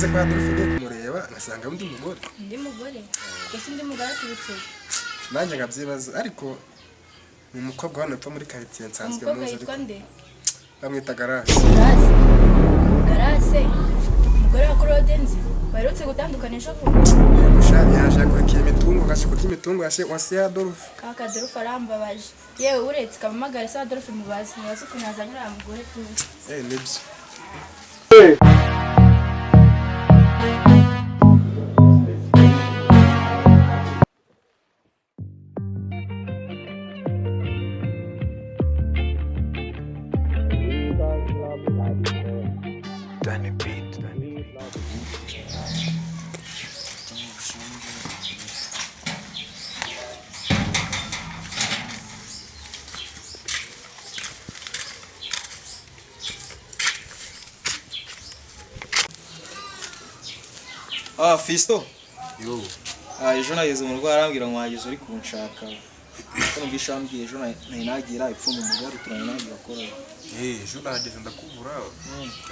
ngeze kwa Adolphe ngiye kumureba ngasanga undi mugore ese ndi mugore aturutse nanjye ngabyibaza ariko ni umukobwa hano epfo muri quartier nsanzwe muzi ariko bamwita Garase umugore wa Claude nzi baherutse gutandukana ejo Mushari yaje akurikiye imitungo gashikurya imitungo wase Adolphe kaka Adolphe arambabaje yewe uretse kamamagara se Adolphe mubazi mubazi ukuntu yazanye uriya mugore tuzi nibyo Fisto. Yo. Ejo nageze mu rwara arambwira ngo wageze uri kunshaka. Numvisha ambwiye ejo nagira ipfumu mugari turanagira akora. Ejo nageze ndakuvura.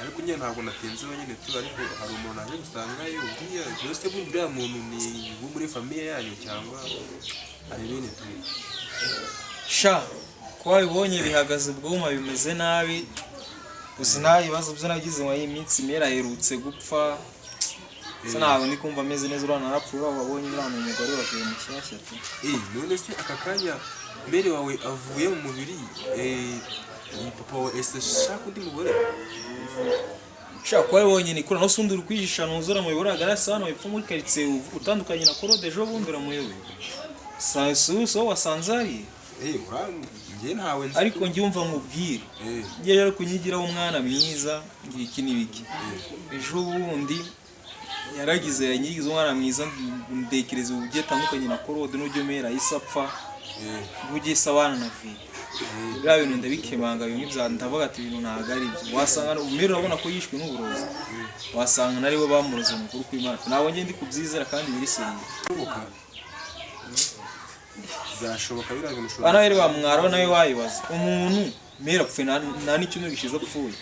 Ariko nyine ntabwo natinze wenyine tu ariko hari umuntu aje gusanga yo ugiye byose buriya muntu ni wo muri famille yanyu cyangwa ari bene tu. Sha kwa ibonye bihagaze bwuma bimeze nabi. Usinaye ibibazo byo nagize mu iminsi mera herutse gupfa. Sanawe ndi kumva ameze neza urana narapfuye wabonye urana umugore wavuye mu cyashya tu. None se aka kanya mbere wawe avuye mu mubiri papa wa shaka undi mugore. Sha kwa ibonye ni kura no sundi urukwijisha nuzura mu bibora Garase hano epfo muri quartier utandukanye na Claude ejo bundura muyobe. So wasanzari. Ngiye ntawe nzi ariko ngyumva nkubwire. Ngiye rero kunyigira umwana mwiza ngiki nibiki. Ejo bundi yaragize yanyigize umwana mwiza ndekereza ubugiye tandukanye na Claude n'ujyo mera isapfa bugiye sabana na vi bya bintu ndabikemanga yo nibya ndavuga ati ibintu ntagari ibyo wasanga umero urabona ko yishwe n'uburozi wasanga nariwe bamuroze mukuru kw'Imana nabo ngiye ndi kubyizera kandi biri seriye byashoboka biraga mushobora ana rero bamwara nawe wayibaza umuntu mera pfe na n'icyumwe gishize gupfuye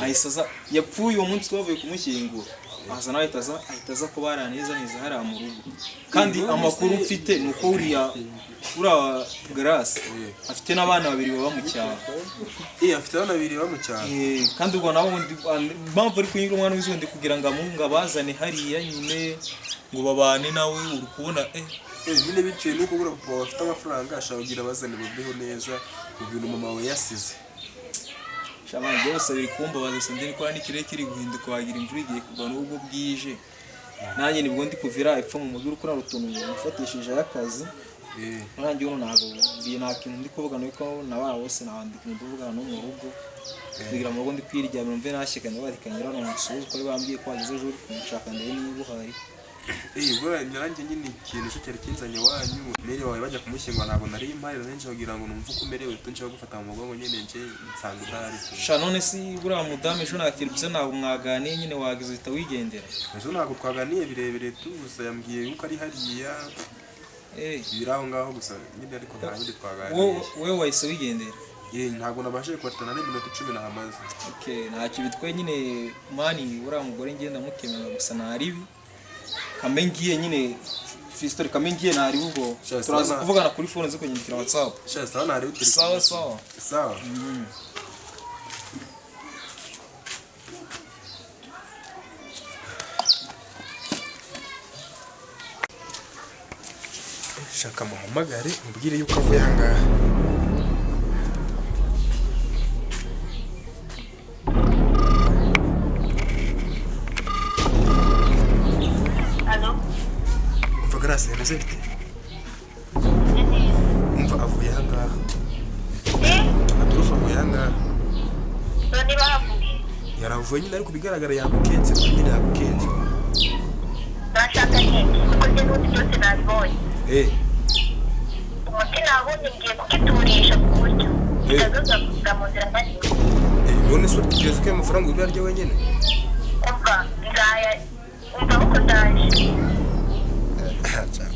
ahisaza yapfuye uwo munsi twavuye kumushyingura aza nawe ahitaza ko baraneza neza hari mu rugo kandi amakuru mfite nuko uriya Garase afite n'abana babiri baba mu cyaro afite abana babiri baba mu cyaro kandi ubwo nabo mpamvu ari kunyiga umwana w'izindi kugira ngo amunga bazane hariya nyine ngo babane nawe uri kubona nyine biciye nuko gura papa bafite amafaranga ashaka kugira bazane mubeho neza mu bintu mama we yasize Shamani byose biri kumbabaza sendeni ko n'ikirere kiri guhinduka wagira imvura igiye kugwa n'ubwo bwije nanjye nibwo ndi kuvira ipfa mu muguru kuri rutuntu mufatishije y'akazi nanjye uno ntago nta kintu ndi kuvuga nuko naba bose nabandika nduvugana no mu rugo kugira ngo ndi kwirya mve nashyika ndabarikanyira no musuzu ko bambwiye ko ageze ejo kunshaka ndebe niba uhari bora nyanjye nyine ikintu cyo cyari kinzanye wanyu mere wawe bajya kumushyingwa ntabwo nari impari nanje kugira ngo numve uko umerewe tunje gufata mu mugongo nyine nje nsanga udahari sha none si buriya mudamu ejo nakirutse ntabwo mwaganiye nyine wagize uhita wigendera ejo ntabwo twaganiye birebire tu gusa yambwiye yuko ari hariya biraho ngaho gusa nyine ariko nta bindi twaganiye wowe wahise wigendera ntabwo nabashije kubatana n'iminota 10 nahamaze ntacyo bitwaye nyine mani buriya mugore ngenda mukemera gusa naribi kamengiye nyine Fisto kamengiye nari ubwo turaza kuvugana kuri phone ziko nyindikira WhatsApp sawa nari utiri sawa shaka muhamagare mubwire yuko avuye hangaha Garase meze bite umva avuye hangaha Adolphe avuye hangaha none bavuye yaravuye nyine ariko bigaragara yagukenze ko nyine yagukenze bashaka niki kuko nje n'undi byose nabibonye umuti nabonye ngiye kukiturisha ku buryo kitazoza kuza mu nzira naniwe none se utekereza ko ayo mafaranga uri arya wenyine umva uko ndaje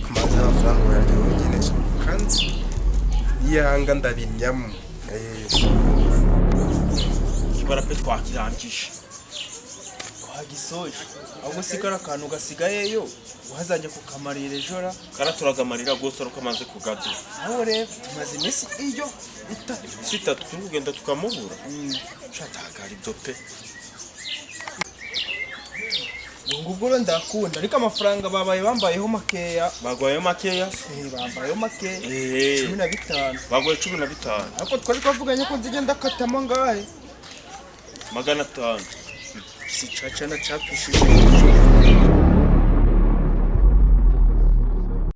kumaza amafaranga urarya wenyine kandi yanga ndabinyamu ibara pe twakirangije wagisoje ahubwo sigara akantu gasigayeyo wazajya kukamarira ejora karaturaga gose aruko amaze kugadu nawe rero tumaze iminsi iyo itatu tugenda tukamubura shatagara ibyo pe ubwo rero ndakunda ariko amafaranga babaye bambayeho makeya bagwaye makeya bambayeho makeya 15 bagwaye 15 ariko twari twavuganye ko nzigenda katamo ngahe 500 si caca na capishije